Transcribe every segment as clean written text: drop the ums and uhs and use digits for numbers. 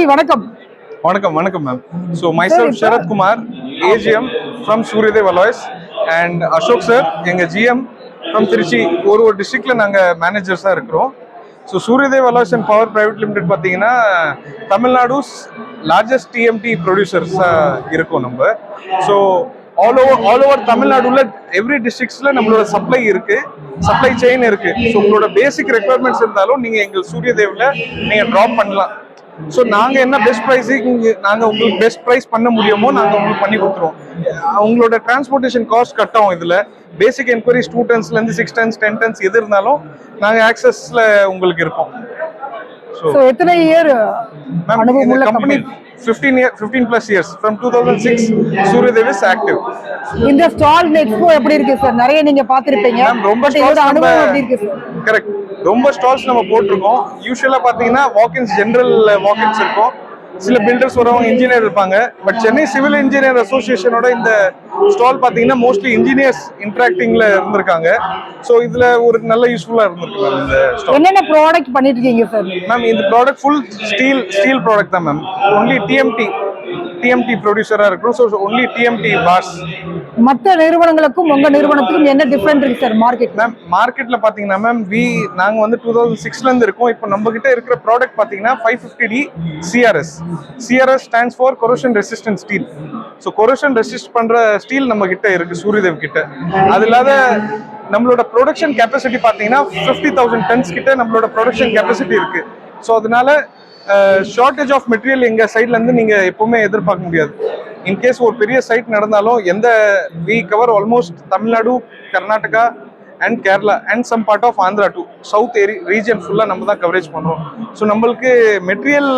வணக்கம். வணக்கம் வணக்கம் ma'am. So myself Sharad Kumar, AGM from Suryadev Alloys and Ashok sir எங்கள் GM from திருச்சி. ஒரு டிஸ்ட்ரிக்டில் நாங்கள் மேனேஜர்ஸாக இருக்கிறோம். So Suryadev Alloys and Power Private Limited பார்த்தீங்கன்னா தமிழ்நாடுஸ் லார்ஜஸ்ட் TMT ப்ரொடியூசர்ஸாக இருக்கோம் நம்ம. ஸோ ஆல் ஓவர் தமிழ்நாடுல எவ்ரி டிஸ்ட்ரிக்ட்ஸில் நம்மளோட சப்ளை செயின் இருக்கு. ஸோ உங்களோட பேசிக் ரெக்குவயர்மெண்ட்ஸ் இருந்தாலும் நீங்கள் எங்கள் சூரியதேவில் நீங்கள் ட்ராப் பண்ணலாம். ஸோ நாங்கள் என்ன பெஸ்ட் ப்ரைஸிங் நாங்கள் உங்களுக்கு பெஸ்ட் ப்ரைஸ் பண்ண முடியுமோ நாங்கள் உங்களுக்கு பண்ணி கொடுத்துருவோம். உங்களோட டிரான்ஸ்போர்ட்டேஷன் காஸ்ட் கட் ஆகும். இதில் பேசிக் என்கொயரிஸ் 2 tons 6 tons 10 tons எது இருந்தாலும் நாங்கள் ஆக்சஸில் உங்களுக்கு இருப்போம். ஸோ எத்தனை இயர் அனுபவம் company? 15 plus years from 2006 Suryadev is active. இந்த ஸ்டால் எக்ஸ்போ எப்படி இருக்கு சார்? நிறைய நீங்க பாத்திருப்பீங்க. ரொம்ப ஸ்டால்ஸ் அனுபவம் எப்படி இருக்கு சார்? கரெக்ட், ரொம்ப ஸ்டால்ஸ் நம்ம போட்டிருக்கோம். யூசுவலா பாத்தீங்கன்னா வாக்கின்ஸ், ஜெனரல் வாக்கின்ஸ் இருக்கும். சில பில்டர்ஸ் வரவங்க இன்ஜினியர் இருப்பாங்க. பட் சென்னை சிவில் இன்ஜினியர் அசோசியேஷனோட இந்த ஸ்டால் பாத்தீங்கன்னா மோஸ்ட்லி இன்ஜினியர்ஸ் இன்டராக்டிங்ல இருந்திருக்காங்க. ஸோ இதுல ஒரு நல்ல யூஸ்ஃபுல்லா இருந்திருக்கு மேம். இந்த ஸ்டால் என்னென்ன ப்ராடக்ட் பண்ணிட்டு இருக்கீங்க சார் மேம்? இந்த ப்ராடக்ட் ஃபுல் ஸ்டீல் ப்ராடக்ட் தான் மேம். ஒன்லி TMT ப்ரொடியூசரா இருக்கும். So only TMT bars. மற்ற நிறுவனங்களுக்கும் உங்க நிறுவனத்துக்கும் என்ன டிஃபரெண்ட் இருக்கு சார் மார்க்கெட்? மேம் மார்க்கெட்ல பாத்தீங்கன்னா மேம் நாங்க வந்து 2006ல இருந்து இருக்கோம். இப்போ நம்ம கிட்ட இருக்கிற ப்ராடக்ட் பாத்தீங்கன்னா 550D CRS stands for corrosion resistant steel. So corrosion resist பண்ற ஸ்டீல் நம்ம கிட்ட இருக்கு சூரியதேவ் கிட்ட. அது இல்லாத நம்மளோட ப்ரொடக்ஷன் கெப்பாசிட்டி பாத்தீங்கன்னா 50,000 tons கிட்ட நம்மளோட ப்ரொடக்ஷன் கெப்பாசிட்டி இருக்கு. ஸோ அதனால ஷார்டேஜ் ஆஃப் மெட்டீரியல் எங்க சைட்ல இருந்து நீங்க எப்பவுமே எதிர்பார்க்க முடியாது. இன்கேஸ் ஒரு பெரிய சைட் நடந்தாலும் we cover almost Tamil Nadu, Karnataka and Kerala and some part of Andhra to south region ஃபுல்லாக நம்ம தான் கவரேஜ் பண்ணுறோம். ஸோ நம்மளுக்கு மெட்டீரியல்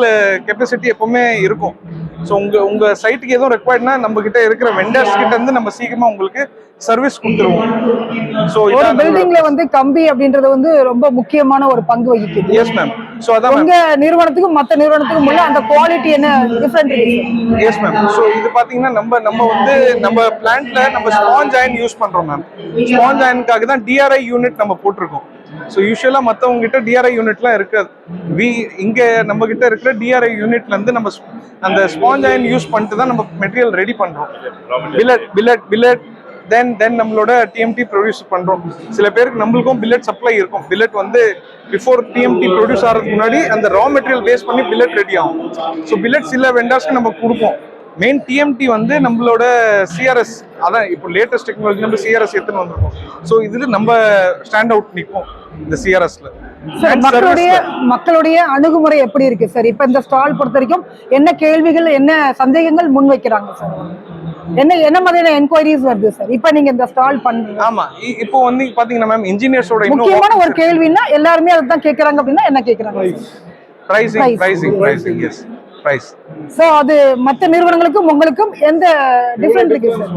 கெப்பாசிட்டி எப்பவுமே இருக்கும். ஸோ உங்கள் சைட்டுக்கு எதுவும் ரெக்வயர்ட்னா நம்ம கிட்ட இருக்கிற வெண்டர்ஸ் கிட்ட இருந்து நம்ம சீக்கிரமாக உங்களுக்கு சர்வீஸ் கொடுத்துருவோம். ஸோ ஒரு பில்டிங்ல வந்து கம்பி அப்படின்றது வந்து ரொம்ப முக்கியமான ஒரு பங்கு வகிக்குது. Yes ma'am. ஸோ அதான் உங்க நிறுவனத்துக்கும் மற்ற நிறுவனத்துக்கும் உள்ள அந்த குவாலிட்டி என்ன டிஃபரெண்ட் இருக்கு? Yes ma'am. ஸோ இது பார்த்தீங்கன்னா நம்ம பிளான்ட்ல நம்ம ஸ்பாஞ்ச் அயன் யூஸ் பண்றோம் மேம். ஸ்பாஞ்ச் அயனுக்காக தான் DRI யூனிட் நம்ம போட்டிருக்கோம். ஸோ யூஸ்வலாக மற்றவங்க கிட்ட DRI யூனிட்லாம் இருக்காது. இங்கே நம்ம கிட்ட இருக்கிற DRI யூனிட்ல இருந்து நம்ம அந்த ஸ்பாஞ்ச் அயன் யூஸ் பண்ணிட்டு தான் நம்ம மெட்டீரியல் ரெடி பண்றோம். பில்லட் தென் நம்மளோட TMT ப்ரொடியூஸ் பண்றோம். சில பேருக்கு நம்மளுக்கும் பில்லட் சப்ளை இருக்கும். பில்லட் வந்து பிஃபோர் TMT ப்ரொடியூஸ் ஆகிறதுக்கு முன்னாடி அந்த ரா மெட்டீரியல் பேஸ் பண்ணி பில்லட் ரெடி ஆகும். ஸோ பில்லட் சில வெண்டர்ஸ்க்கு நம்ம கொடுப்போம். மெயின் TMT வந்து நம்மளோட CRS, அதான் இப்போ லேட்டஸ்ட் டெக்னாலஜி நம்ம CRS எடுத்துன்னு வந்திருக்கோம். ஸோ இதுல நம்ம ஸ்டாண்ட் அவுட் நிற்போம் இந்த CRSல. மக்களுடைய அணுகுமுறை எப்படி இருக்கு சார்? இப்ப இந்த ஸ்டால் பொறுத்த வரைக்கும் என்ன கேள்விகள், என்ன சந்தேகங்கள் முன் வைக்கிறாங்க சார்? என்ன மாதிரியான என்கொயரிஸ் வருது சார் இப்ப நீங்க இந்த ஸ்டால் பண்றீங்க? ஆமா, இப்போ வந்து பாத்தீங்கன்னா மேம் இன்ஜினியர்ஸோட முக்கியமான ஒரு கேள்வின்னா எல்லாருமே அதுதான் கேக்குறாங்க. அப்படின்னா என்ன கேக்குறாங்க? பிரைசிங். S, price. சோ அது மற்ற நிறுவனங்களுக்கும் உங்களுக்கும் எந்த டிஃபரெண்ட் இருக்கு சார்?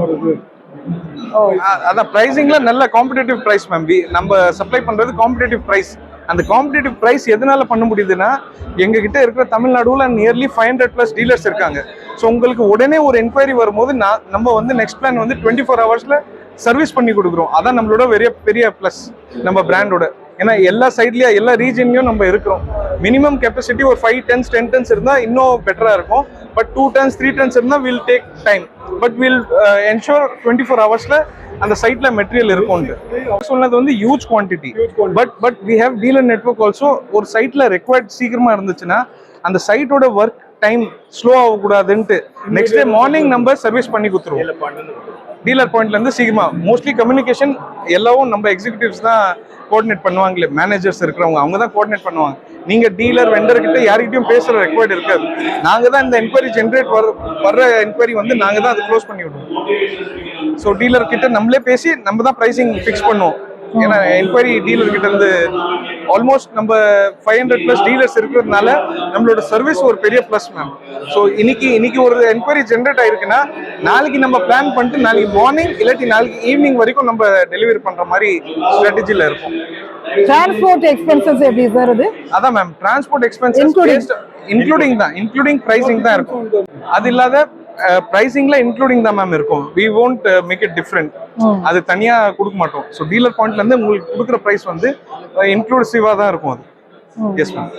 அதான் பிரைசிங்ல நல்ல காம்படிட்டிவ் பிரைஸ் மேம். நம்ம சப்ளை பண்றது காம்படிட்டிவ் பிரைஸ். அந்த காம்படிட்டிவ் பிரைஸ் எதனால பண்ண முடியுதுன்னா எங்க கிட்ட இருக்கிற தமிழ்நாடுல நியர்லி 500+ டீலர்ஸ் இருக்காங்க. ஸோ உங்களுக்கு உடனே ஒரு என்கொயரி வரும்போது நம்ம வந்து நெக்ஸ்ட் பிளான் வந்து 24 hours சர்வீஸ் பண்ணி கொடுக்குறோம். அதான் நம்மளோட பெரிய ப்ளஸ் நம்ம பிராண்டோட. ஏன்னா எல்லா சைட்லயும் எல்லா ரீஜன்லயும் நம்ம இருக்கிறோம். மினிமம் கெப்பாசிட்டி ஒரு 5 tons 10 tons இருந்தா இன்னும் பெட்டரா இருக்கும். பட் 2 tons 3 tons இருந்தா will take time. But will ensure 24 hours அந்த சைட்ல மெட்டீரியல் இருக்கும். சொன்னது வந்து huge quantity. But we have dealer network also. ஒரு சைட்ல ரெக்வயர்ட் சீக்கிரமா இருந்துச்சுன்னா அந்த சைட்டோட ஒர்க் டைம் ஸ்லோ ஆகக்கூடாதுன்ட்டு நெக்ஸ்ட் டே மார்னிங் நம்ம சர்வீஸ் பண்ணி கொடுத்துருவோம். டீலர் பாயிண்ட்ல இருந்து சீக்கிரமா மோஸ்ட்லி கம்யூனிகேஷன் எல்லாவும் நம்ம எக்ஸிக்யூட்டிவ்ஸ் தான் கோஆர்டினேட் பண்ணுவாங்களே. மேனேஜர்ஸ் இருக்கிறவங்க அவங்க தான் கோஆர்டினேட் பண்ணுவாங்க. நீங்க டீலர் வெண்டர் கிட்ட யார்கிட்டயும் பேசுற ரெக்வயர்ட் இருக்காது. நாங்க தான் இந்த என்கொயரி ஜென்ரேட் வர்ற என்கொயரி வந்து நாங்க தான் அதை க்ளோஸ் பண்ணி விடுவோம். ஸோ டீலர் கிட்ட நம்மளே பேசி நம்ம தான் ப்ரைசிங் ஃபிக்ஸ் பண்ணுவோம். ஏன்னா என்கொயரி டீலர் கிட்ட இருந்து ஆல்மோஸ்ட் நம்ம 500+ டீலர்ஸ் இருக்கிறதுனால நம்மளோட சர்வீஸ் ஒரு பெரிய ப்ளஸ் மேம். ஸோ இன்னைக்கு ஒரு என்கொயரி ஜென்ரேட் ஆயிருக்குன்னா நாளைக்கு நம்ம பிளான் பண்ணிட்டு நாளைக்கு மார்னிங் இல்லாட்டி நாளைக்கு ஈவினிங் வரைக்கும் நம்ம டெலிவரி பண்ற மாதிரி ஸ்ட்ராட்டஜில இருக்கும். டிரான்ஸ்போர்ட் எக்ஸ்பென்சஸ் எப்படி சார்? அதான் ma'am, transport expenses including pricing தான் இருக்கும். அது இல்லாத பிரைசிங்ல இன்க்ளூடிங் தான் மேம் இருக்கும். We won't make it different. அது தனியா கொடுக்க மாட்டோம். ஸோ டீலர் பாயிண்ட்ல இருந்து உங்களுக்கு கொடுக்குற பிரைஸ் வந்து இன்க்ளூசிவா தான் இருக்கும் அது. Yes ma'am.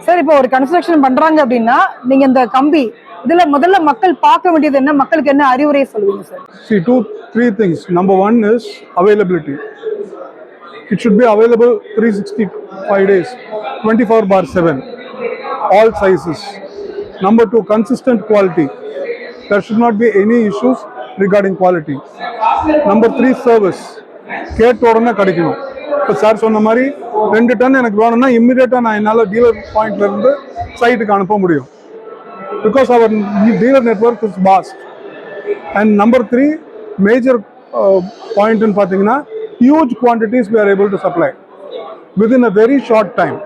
சார் இப்போ ஒரு கன்ஸ்ட்ரக்ஷன் பண்றாங்க அப்படின்னா நீங்க இந்த கம்பி இதுல முதல்ல மக்கள் பார்க்க வேண்டியது என்ன, மக்களுக்கு என்ன அறிவுரை சொல்லுவீங்க sir? See, three things. Number one is availability. It should be available 365 days, 24/7, all sizes. Number two, consistent quality. There should not be any issues regarding quality. Number three, service. கேட்ட உடனே கிடைக்கணும். இப்போ சார் சொன்ன மாதிரி 2 ton எனக்கு வேணும்னா இம்மிடியேட்டாக நான் என்னால் டீலர் பாயிண்ட்ல இருந்து சைட்டுக்கு அனுப்ப முடியும். Because our dealer network is vast. And number three, major point in pathina, huge quantities we are able to supply within a very short time.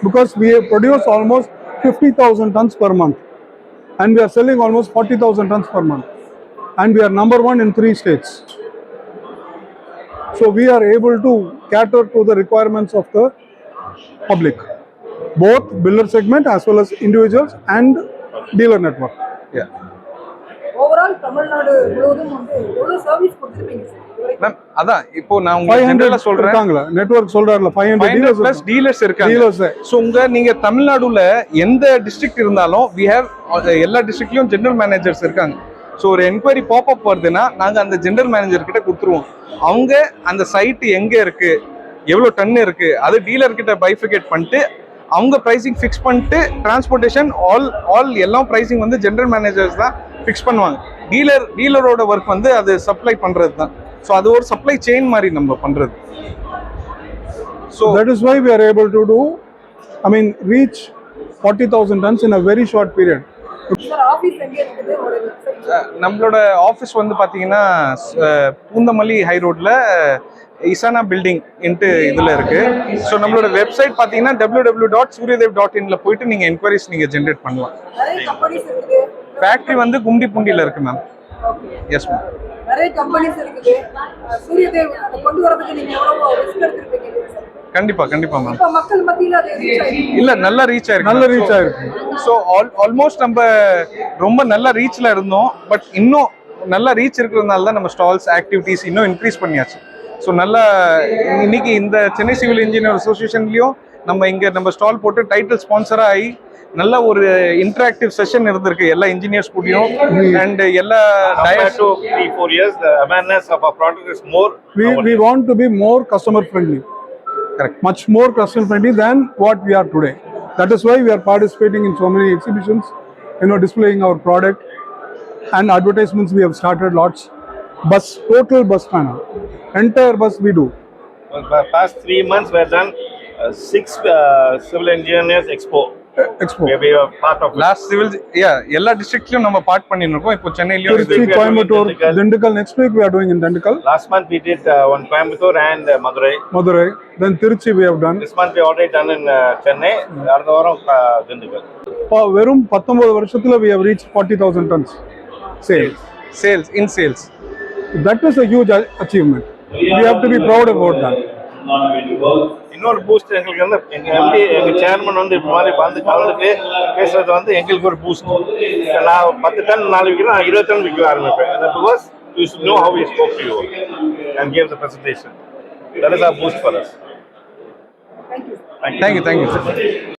Because we produce almost 50,000 tons per month. And we are selling almost 40,000 tons per month. And we are number one in 3 states. So we are able to cater to the requirements of the public. Both builder segment as well as individuals and dealer network. Yeah. Overall Tamil Nadu முழுவதும் வந்து எவ்வளவு service கொடுத்திருப்பீங்க sir? Ma'am அதான் இப்போ நான் உங்களுக்கு 500 ஜெனரலா சொல்றேன். இருக்காங்களா நெட்வொர்க் சொல்றாருல 500 500 பிளஸ் டீலர்ஸ் இருக்காங்க. டீலர்ஸ். சோ நீங்க தமிழ்நாடுல எந்த டிஸ்ட்ரிக்ட் இருந்தாலும் we have எல்லா டிஸ்ட்ரிக்ட்லயும் ஜெனரல் மேனேஜர்ஸ் இருக்காங்க. ஸோ ஒரு என்கொயரி பாப்அப் வருதுன்னா நாங்கள் அந்த ஜெனரல் மேனேஜர் கிட்ட கொடுத்துருவோம். அவங்க அந்த சைட்டு எங்கே இருக்கு, எவ்வளோ டன் இருக்கு, அது டீலர் கிட்ட பைஃபிகேட் பண்ணிட்டு அவங்க ப்ரைஸிங் ஃபிக்ஸ் பண்ணிட்டு டிரான்ஸ்போர்ட்டேஷன் ஆல் எல்லாம் ப்ரைஸிங் வந்து ஜெனரல் மேனேஜர்ஸ் தான் ஃபிக்ஸ் பண்ணுவாங்க. டீலரோட ஒர்க் வந்து அது சப்ளை பண்ணுறது தான். ஸோ அது ஒரு சப்ளை செயின் மாதிரி நம்ம பண்ணுறது. So that is why we are able to to reach 40,000 tons in a very short period. நம்மளோட ஆஃபீஸ் வந்து பார்த்தீங்கன்னா பூந்தமல்லி ஹை ரோட்ல இசானா பில்டிங் இதில் இருக்கு. ஸோ நம்மளோட வெப்சைட் பார்த்தீங்கன்னா www.suryadev.in போயிட்டு நீங்கள் என்கொயரிஸ் நீங்கள் ஜென்ரேட் பண்ணலாம். ஃபேக்ட்ரி வந்து கும்டிபூண்டியில் இருக்கு மேம். Yes ma'am. நிறைய கம்பெனிஸ் இருக்குது. சூரியதேவ் கொண்டு வரதுக்கு நீங்க எவ்வளவு ரிஸ்க் எடுத்துருப்பீங்க? கண்டிப்பா மேம். இப்ப மக்கள் மத்தியில அது ரீச் ஆயிருக்கு. இல்ல நல்லா ரீச் ஆயிருக்கு. சோ ஆல்மோஸ்ட் நம்ம ரொம்ப நல்ல ரீச்ல இருந்தோம். பட் இன்னும் நல்ல ரீச் இருக்கிறதுனால தான் நம்ம ஸ்டால்ஸ் ஆக்டிவிட்டீஸ் இன்னும் இன்க்ரீஸ் பண்ணியாச்சு. ஸோ நல்லா இன்னைக்கு இந்த சென்னை சிவில் இன்ஜினியர் அசோசியேஷன்லயும் நம்ம ஸ்டால் போட்டு டைட்டில் ஸ்பான்சரா ஆகி நல்ல ஒரு இன்டராக்டிவ் செஷன் இருந்திருக்கு எல்லா இன்ஜினியர்ஸ் கூடயும். அண்ட் எல்லா to 3-4 years the awareness of our product is more. We want to be more customer friendly. Correct. Much more customer friendly than what we are today. That is why we are participating in so many exhibitions, displaying our product, and advertisements we have started lots. Total bus panel, entire bus we do. For the past 3 months we have done 6 civil engineers expo. We are part of last civil எல்லா டிஸ்ட்ரிக்ட்லயும் நம்ம part பண்ணிருக்கோம். இப்போ சென்னையிலயும் Tirupati, Coimbatore, Dindigul. Next week we are doing in Dindigul. Last month we did one Coimbatore and Madurai. Then Tiruchi we have done. This month we already done in Chennai. அடுத்த வாரம் Dindigul. வெறும் 19 வருஷத்துல we have reached 40,000 tons sales. That is a huge achievement. We have to be proud about that. இன்னொரு boost எங்களுக்கு வந்து எங்க chairman வந்து இப்ப மாதிரி வந்து கலந்துட்டு பேசுறது வந்து எங்களுக்கு ஒரு பூஸ்ட். நான் 10 டன் நாலு விற்கிறேன், நான் 20 டன் விற்க ஆரம்பிப்பேன். Because you should know how we spoke to you and gave the presentation. That is our boost for us. Thank you. Thank you.